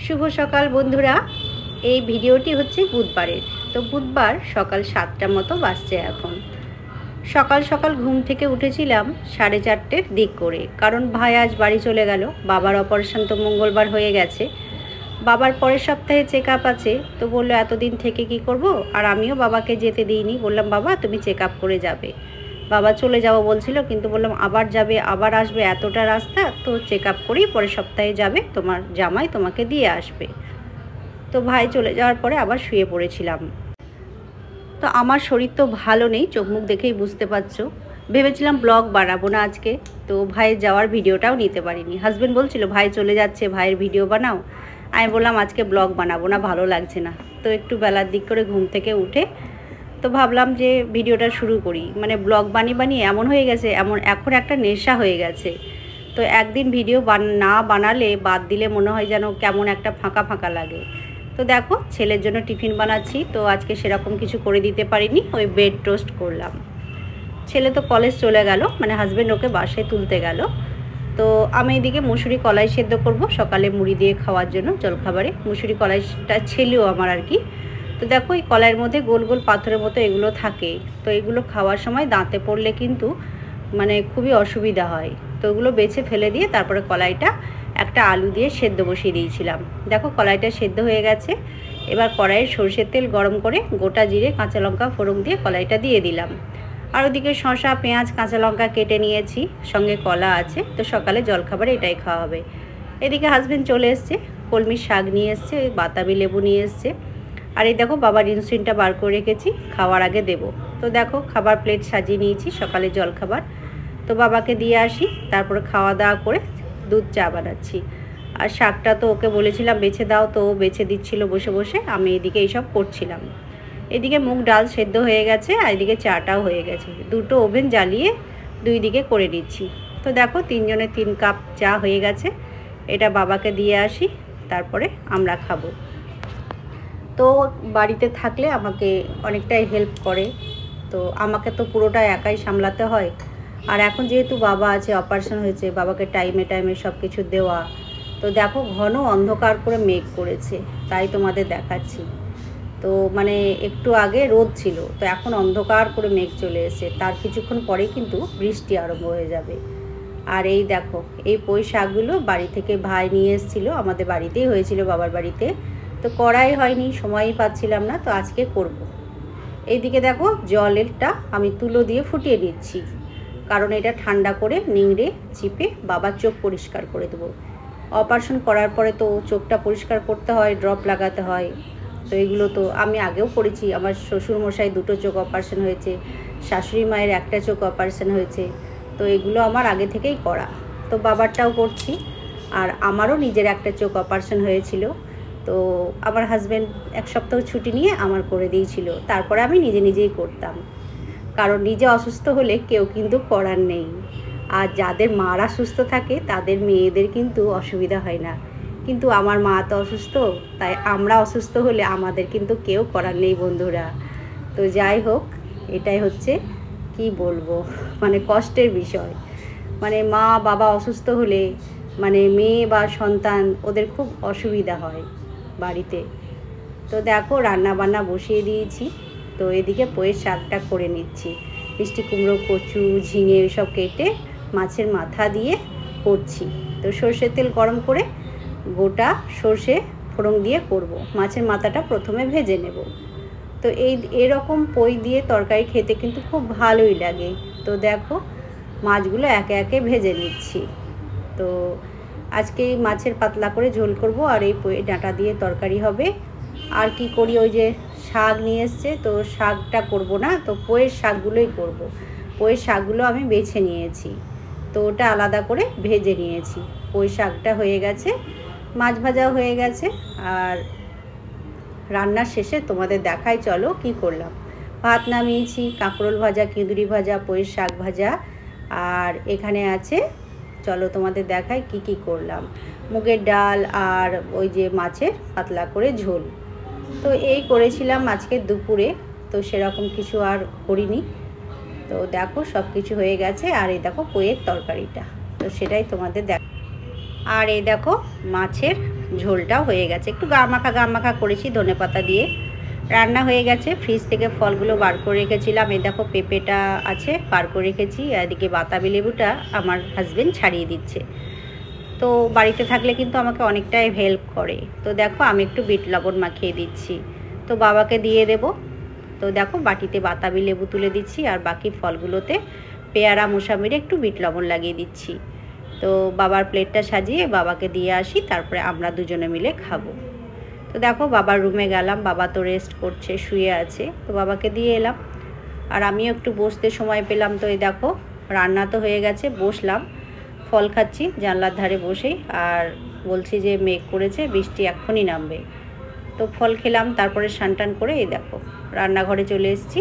শুভ সকাল বন্ধুরা। এই ভিডিওটি হচ্ছে বুধবারের। তো বুধবার সকাল 7টার মতো বাজছে এখন। সকাল সকাল ঘুম থেকে উঠেছিলাম 4:30 দিক করে, কারণ ভাই আজ বাড়ি চলে গেল। বাবার অপারেশন তো মঙ্গলবার হয়ে গেছে। বাবার পরের সপ্তাহে চেক আপ আছে, তো বললো এতদিন থেকে কি করব। আর আমিও বাবাকে যেতে দিইনি, বললাম বাবা তুমি চেক আপ করে যাবে। বাবা চলে যাবো বলছিল, কিন্তু বললাম আবার যাবে আবার আসবে, এতটা রাস্তা তো চেক আপ করেই পরের সপ্তাহে যাবে, তোমার জামাই তোমাকে দিয়ে আসবে। তো ভাই চলে যাওয়ার পরে আবার শুয়ে পড়েছিলাম। তো আমার শরীর তো ভালো নেই, চোখ মুখ দেখেই বুঝতে পারছো। ভেবেছিলাম ব্লগ বানাবো না আজকে, তো ভাই যাওয়ার ভিডিওটাও নিতে পারিনি। হাজব্যান্ড বলছিল ভাই চলে যাচ্ছে, ভাইয়ের ভিডিও বানাও। আমি বললাম আজকে ব্লগ বানাবো না, ভালো লাগছে না। তো একটু বেলার দিক করে ঘুম থেকে উঠে তো ভাবলাম যে ভিডিওটা শুরু করি। মানে ব্লগ বানিয়ে এমন হয়ে গেছে, এখন একটা নেশা হয়ে গেছে। তো একদিন ভিডিও না বানালে বাদ দিলে মনে হয় যেন কেমন একটা ফাঁকা ফাঁকা লাগে। তো দেখো ছেলের জন্য টিফিন বানাচ্ছি, তো আজকে সেরকম কিছু করে দিতে পারিনি, ওই ব্রেড টোস্ট করলাম। ছেলে তো কলেজ চলে গেল, মানে হাজব্যান্ড ওকে বাসায় তুলতে গেল। তো আমি এদিকে মুসুরি কলাই সেদ্ধ করব সকালে মুড়ি দিয়ে খাওয়ার জন্য জলখাবারে। মুসুরি কলাইটা ছেলেও আমার আর কি। তো দেখো এই কলাইয়ের মধ্যে গোল গোল পাথরের মতো এগুলো থাকে, তো এগুলো খাওয়ার সময় দাঁতে পড়লে কিন্তু মানে খুবই অসুবিধা হয়। তো ওগুলো বেছে ফেলে দিয়ে তারপরে কলাইটা একটা আলু দিয়ে সেদ্ধ বসিয়ে দিয়েছিলাম। দেখো কলাইটা সেদ্ধ হয়ে গেছে। এবার কড়াইয়ে সরষের তেল গরম করে গোটা জিরে কাঁচা লঙ্কা ফোড়ন দিয়ে কলাইটা দিয়ে দিলাম। আর ওদিকে শসা পেঁয়াজ কাঁচা লঙ্কা কেটে নিয়েছি, সঙ্গে কলা আছে। তো সকালে জলখাবারে এটাই খাওয়া হবে। এদিকে হাজব্যান্ড চলে এসছে, কলমির শাক নিয়ে এসছে, বাতাবি লেবু নিয়ে এসছে। আর এই দেখো বাবার ইনসুলিনটা বার করে রেখেছি, খাওয়ার আগে দেব। তো দেখো খাবার প্লেট সাজিয়ে নিয়েছি, সকালে জলখাবার। তো বাবাকে দিয়ে আসি, তারপরে খাওয়া দাওয়া করে দুধ চা বানাচ্ছি। আর শাকটা তো ওকে বলেছিলাম বেছে দাও, তো ও বেছে দিচ্ছিল বসে বসে, আমি এদিকে এইসব করছিলাম। এদিকে মুগ ডাল সেদ্ধ হয়ে গেছে, আর এদিকে চাটাও হয়ে গেছে। দুটো ওভেন জ্বালিয়ে দুই দিকে করে দিচ্ছি। তো দেখো 3 জনের 3 কাপ চা হয়ে গেছে। এটা বাবাকে দিয়ে আসি, তারপরে আমরা খাবো। তো বাড়িতে থাকলে আমাকে অনেকটাই হেল্প করে, তো আমাকে তো পুরোটা একাই সামলাতে হয়। আর এখন যেহেতু বাবা আছে, অপারেশন হয়েছে, বাবাকে টাইমে টাইমে সব কিছু দেওয়া। তো দেখো ঘন অন্ধকার করে মেঘ করেছে, তাই তোমাদের দেখাচ্ছি। তো মানে একটু আগে রোদ ছিল, তো এখন অন্ধকার করে মেঘ চলে এসেছে। তার কিছুক্ষণ পরেই কিন্তু বৃষ্টি আরম্ভ হয়ে যাবে। আর এই দেখো এই পুঁই শাকগুলো বাড়ি থেকে ভাই নিয়ে এসেছিলো, আমাদের বাড়িতেই হয়েছিল বাবার বাড়িতে। তো করাই হয়নি, সময়ই পাচ্ছিলাম না, তো আজকে করব। এইদিকে দেখো জলেরটা আমি তুলো দিয়ে ফুটিয়ে নিচ্ছি, কারণ এটা ঠান্ডা করে নিংড়ে চিপে বাবার চোখ পরিষ্কার করে দেবো। অপারেশন করার পরে তো চোখটা পরিষ্কার করতে হয়, ড্রপ লাগাতে হয়। তো এগুলো তো আমি আগেও করেছি। আমার শ্বশুরমশাই 2টো চোখ অপারেশন হয়েছে, শাশুড়ি মায়ের একটা চোখ অপারেশন হয়েছে। তো এগুলো আমার আগে থেকেই করা। তো বাবারটাও করছি। আর আমারও নিজের একটা চোখ অপারেশন হয়েছিল, তো আমার হাজব্যান্ড 1 সপ্তাহ ছুটি নিয়ে আমার করে দিয়েছিল। তারপরে আমি নিজেই করতাম, কারণ নিজে অসুস্থ হলে কেউ কিন্তু করার নেই। আর যাদের মারা সুস্থ থাকে তাদের মেয়েদের কিন্তু অসুবিধা হয় না, কিন্তু আমার মা তো অসুস্থ, তাই আমরা অসুস্থ হলে আমাদের কিন্তু কেউ করার নেই বন্ধুরা। তো যাই হোক, এটাই হচ্ছে কি বলবো, মানে কষ্টের বিষয়। মানে মা বাবা অসুস্থ হলে মানে মেয়ে বা সন্তান ওদের খুব অসুবিধা হয় বাড়িতে। তো দেখো রান্না বান্না বসিয়ে দিয়েছি। তো এদিকে পুঁইয়ের শাকটা করে নিচ্ছি। মিষ্টি কুমড়ো, কচু, ঝিঙে এসব কেটে মাছের মাথা দিয়ে করছি। তো সর্ষের তেল গরম করে গোটা সর্ষে ফোড়ন দিয়ে করব। মাছের মাথাটা প্রথমে ভেজে নেব। তো এরকম পুঁই দিয়ে তরকারি খেতে কিন্তু খুব ভালোই লাগে। তো দেখো মাছগুলো একে একে ভেজে নিচ্ছি। তো আজকে মাছের পাতলা করে ঝোল করব, আর এই পুঁই ডাঁটা দিয়ে তরকারি হবে। আর কি করি, ওই যে শাক নিয়ে এসছে, তো শাকটা করব না, তো পুঁইয়ের শাকগুলোই করব। পুঁইয়ের শাকগুলো আমি বেছে নিয়েছি, তো ওটা আলাদা করে ভেজে নিয়েছি। পুঁই শাকটা হয়ে গেছে, মাছ ভাজাও হয়ে গেছে। আর রান্নার শেষে তোমাদের দেখাই চলো কি করলাম। ভাত নামিয়েছি, কাঁকরোল ভাজা, কিঁদুরি ভাজা, পুঁইয়ের শাক ভাজা, আর এখানে আছে চলো তোমাদের দেখাই কি কি করলাম। মুগের ডাল আর ওই যে মাছের পাতলা করে ঝোল। তো এই করেছিলাম আজকে দুপুরে, তো সেরকম কিছু আর করিনি। তো দেখো সব কিছু হয়ে গেছে। আর এই দেখো পুঁইয়ের তরকারিটা, তো সেটাই তোমাদের দেখ। আর এই দেখো মাছের ঝোলটাও হয়ে গেছে, একটু গামাখা করেছি ধনেপাতা দিয়ে। রান্না হয়ে গেছে, ফ্রিজ থেকে ফলগুলো বার করে রেখেছিলাম। এই দেখো পেঁপেটা আছে, বার করে রেখেছি। এদিকে বাতাবি লেবুটা আমার হাজবেন্ড ছাড়িয়ে দিচ্ছে। তো বাড়িতে থাকলে কিন্তু আমাকে অনেকটাই হেল্প করে। তো দেখো আমি একটু বিট লবণ মাখিয়ে দিচ্ছি, তো বাবাকে দিয়ে দেব। তো দেখো বাটিতে বাতাবি লেবু তুলে দিচ্ছি, আর বাকি ফলগুলোতে পেয়ারা মোসাম্বিরে একটু বিট লবণ লাগিয়ে দিচ্ছি। তো বাবার প্লেটটা সাজিয়ে বাবাকে দিয়ে আসি, তারপরে আমরা দুজনে মিলে খাবো। তো দেখো বাবার রুমে গেলাম, বাবা তো রেস্ট করছে, শুয়ে আছে। তো বাবাকে দিয়ে এলাম, আর আমিও একটু বসতে সময় পেলাম। তো এই দেখো রান্না তো হয়ে গেছে, বসলাম, ফল খাচ্ছি জানলার ধারে বসেই। আর বলছি যে মেঘ করেছে, বৃষ্টি এক্ষুনি নামবে। তো ফল খেলাম, তারপরে স্নান করে এই দেখো রান্নাঘরে চলে এসেছি,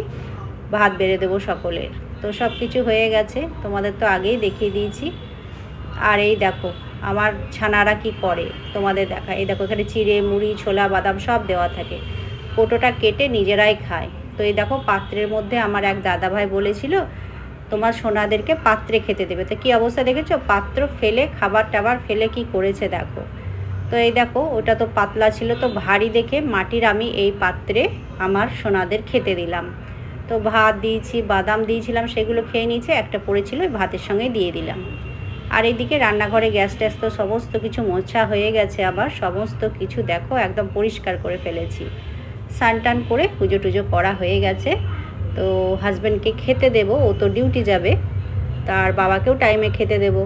ভাত বেড়ে দেবো সকলের। তো সব কিছু হয়ে গেছে, তোমাদের তো আগেই দেখিয়ে দিয়েছি। আর এই দেখো আমার ছানারা কি করে তোমাদের দেখা। এই দেখো এখানে চিড়ে মুড়ি ছোলা বাদাম সব দেওয়া থাকে, কোটোটা কেটে নিজেরাই খায়। তো এই দেখো পাত্রের মধ্যে আমার এক দাদাভাই বলেছিল তোমার সোনাদেরকে পাত্রে খেতে দেবে। তো কী অবস্থা দেখেছো, পাত্র ফেলে খাবার টাবার ফেলে কি করেছে দেখো। তো এই দেখো ওটা তো পাতলা ছিল, তো ভারী দেখে মাটির আমি এই পাত্রে আমার সোনাদের খেতে দিলাম। তো ভাত দিয়েছি, বাদাম দিয়েছিলাম, সেগুলো খেয়ে নিয়েছে, একটা পড়েছিল ওই ভাতের সঙ্গে দিয়ে দিলাম। আর এইদিকে রান্নাঘরে গ্যাস ট্যাস তো সমস্ত কিছু মোছা হয়ে গেছে, আবার সমস্ত কিছু দেখো একদম পরিষ্কার করে ফেলেছি। স্নান করে পুজো টুজো করা হয়ে গেছে। তো হাজব্যান্ডকে খেতে দেব, ও তো ডিউটি যাবে, তার বাবাকেও টাইমে খেতে দেব।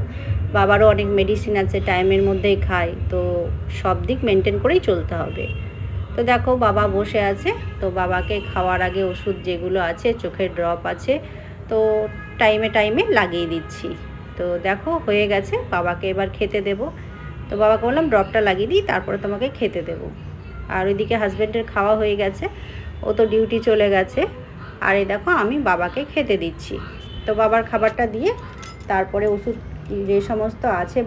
বাবারও অনেক মেডিসিন আছে, টাইমের মধ্যেই খায়, তো সব দিক মেনটেন করেই চলতে হবে। তো দেখো বাবা বসে আছে, তো বাবাকে খাওয়ার আগে ওষুধ যেগুলো আছে, চোখের ড্রপ আছে, তো টাইমে লাগিয়ে দিচ্ছি। তো দেখো হয়ে গেছে, বাবাকে এবার খেতে দেব। তো বাবাকে বললাম ড্রপটা লাগিয়ে দিই, তারপরে তোমাকে খেতে দেব। আর ওইদিকে হাজব্যান্ডের খাওয়া হয়ে গেছে, ও তো ডিউটি চলে গেছে। আর এই দেখো আমি বাবাকে খেতে দিচ্ছি। তো বাবার খাবারটা দিয়ে তারপরে ওষুধ যে সমস্ত আছে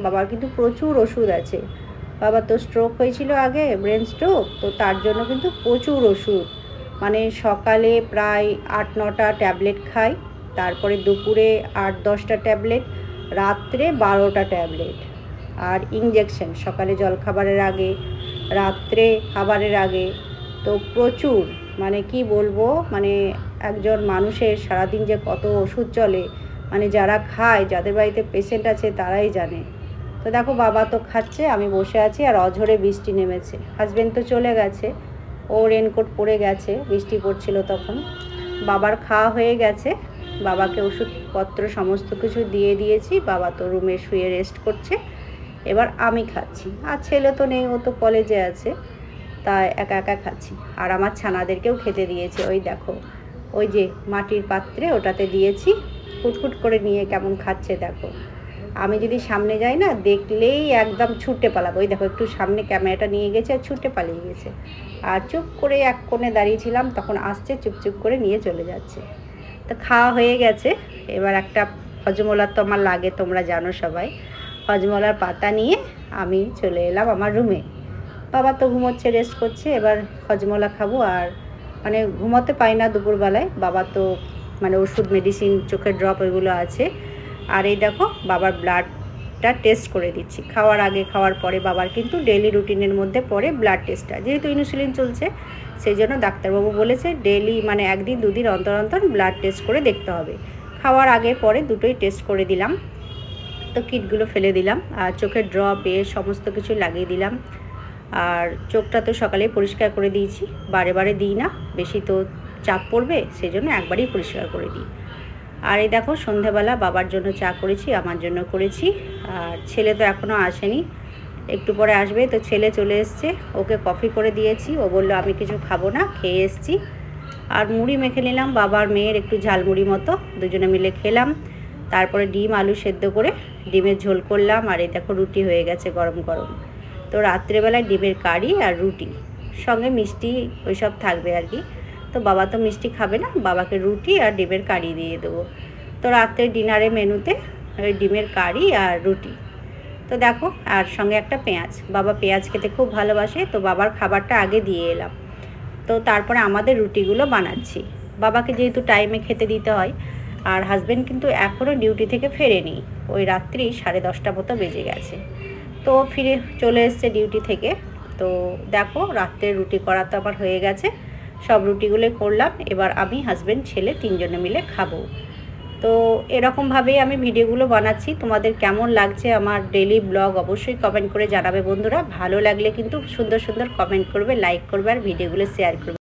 বাবার কিন্তু প্রচুর ওষুধ আছে। বাবার তো স্ট্রোক হয়েছিল আগে, ব্রেন স্ট্রোক, তো তার জন্য কিন্তু প্রচুর ওষুধ, মানে সকালে প্রায় 8-9টা ট্যাবলেট খাই, তারপরে দুপুরে 8-10টা ট্যাবলেট, রাত্রে 12টা ট্যাবলেট, আর ইঞ্জেকশন সকালে জলখাবারের আগে, রাত্রে খাবারের আগে। তো প্রচুর, মানে কি বলবো, মানে একজন মানুষের সারাদিন যে কত ওষুধ চলে, মানে যারা খায়, যাদের বাড়িতে পেশেন্ট আছে তারাই জানে। তো দেখো বাবা তো খাচ্ছে, আমি বসে আছি, আর অঝরে বৃষ্টি নেমেছে। হাজব্যান্ড তো চলে গেছে, ও রেনকোট পরে গেছে, বৃষ্টি পড়ছিল তখন। বাবার খাওয়া হয়ে গেছে, বাবাকে ওষুধপত্র সমস্ত কিছু দিয়ে দিয়েছি, বাবা তো রুমে শুয়ে রেস্ট করছে। এবার আমি খাচ্ছি, আর ছেলে তো নেই, ও তো কলেজে আছে, তাই একা খাচ্ছি। আর আমার ছানাদেরকেও খেতে দিয়েছে, ওই দেখো ওই যে মাটির পাত্রে ওটাতে দিয়েছি, ফুটফুট করে নিয়ে কেমন খাচ্ছে দেখো। আমি যদি সামনে যাই না, দেখলেই একদম ছুটে পালাবো। ওই দেখো একটু সামনে ক্যামেরাটা নিয়ে গেছে আর ছুটে পালিয়ে গেছে। আর চুপ করে এক কোণে দাঁড়িয়েছিলাম, তখন আসছে, চুপচুপ করে নিয়ে চলে যাচ্ছে। তো খাওয়া হয়ে গেছে, এবার একটা হজমোলার তো আমার লাগে, তোমরা জানো সবাই। হজমোলার পাতা নিয়ে আমি চলে এলাম আমার রুমে। বাবা তো ঘুমোচ্ছে, রেস্ট করছে, এবার হজমোলা খাবো। আর মানে ঘুমোতে পাই না দুপুরবেলায়, বাবা তো মানে ওষুধ মেডিসিন চোখের ড্রপ ওইগুলো আছে। আর এই দেখো বাবার ব্লাডটা টেস্ট করে দিচ্ছি, খাওয়ার আগে খাওয়ার পরে। বাবার কিন্তু ডেইলি রুটিনের মধ্যে পড়ে ব্লাড টেস্টটা, যেহেতু ইনসুলিন চলছে সেই জন্য ডাক্তারবাবু বলেছে ডেইলি মানে 1-2 দিন অন্তর ব্লাড টেস্ট করে দেখতে হবে। খাওয়ার আগে পরে দুটোই টেস্ট করে দিলাম। তো কিটগুলো ফেলে দিলাম, আর চোখের ড্রপ সমস্ত কিছু লাগিয়ে দিলাম। আর চোখটা তো সকালেই পরিষ্কার করে দিয়েছি, বারে দিই না, বেশি তো চাপ পড়বে, সেই জন্য একবারই পরিষ্কার করে দিই। আর এই দেখো সন্ধ্যাবেলা বাবার জন্য চা করেছি, আমার জন্য করেছি। আর ছেলে তো এখনও আসেনি, একটু পরে আসবে। তো ছেলে চলে এসছে, ওকে কফি করে দিয়েছি, ও বললো আমি কিছু খাবো না, খেয়ে এসছি। আর মুড়ি মেখে নিলাম, বাবার মেয়ের একটু ঝালমুড়ি মতো, দুজনে মিলে খেলাম। তারপরে ডিম আলু সেদ্ধ করে ডিমের ঝোল করলাম। আর এই দেখো রুটি হয়ে গেছে গরম। তো রাত্রেবেলায় ডিমের কারি আর রুটি, সঙ্গে মিষ্টি ওইসব থাকবে আর কি। তো বাবা তো মিষ্টি খাবে না, বাবাকে রুটি আর ডিমের কারি দিয়ে দেবো। তো রাত্রে ডিনারে মেনুতে ওই ডিমের কারি আর রুটি। তো দেখো আর সঙ্গে একটা পেঁয়াজ, বাবা পেঁয়াজ খেতে খুব ভালোবাসে, তো বাবার খাবারটা আগে দিয়ে এলাম। তো তারপরে আমাদের রুটিগুলো বানাচ্ছি, বাবাকে যেহেতু টাইমে খেতে দিতে হয়। আর হাজব্যান্ড কিন্তু এখনও ডিউটি থেকে ফেরেনি, ওই রাত্রি 10:30 মতো বেজে গেছে। তো ফিরে চলে এসছে ডিউটি থেকে। তো দেখো রাত্রে রুটি করা তো আমার হয়ে গেছে, সব রুটিগুলো করলাম। এবার আমি হাজব্যান্ড ছেলে তিনজনে মিলে খাবো। তো এরকমভাবেই আমি ভিডিওগুলো বানাচ্ছি। তোমাদের কেমন লাগছে আমার ডেইলি ব্লগ অবশ্যই কমেন্ট করে জানাবে বন্ধুরা। ভালো লাগলে কিন্তু সুন্দর সুন্দর কমেন্ট করবে, লাইক করবে আর ভিডিওগুলো শেয়ার করবে।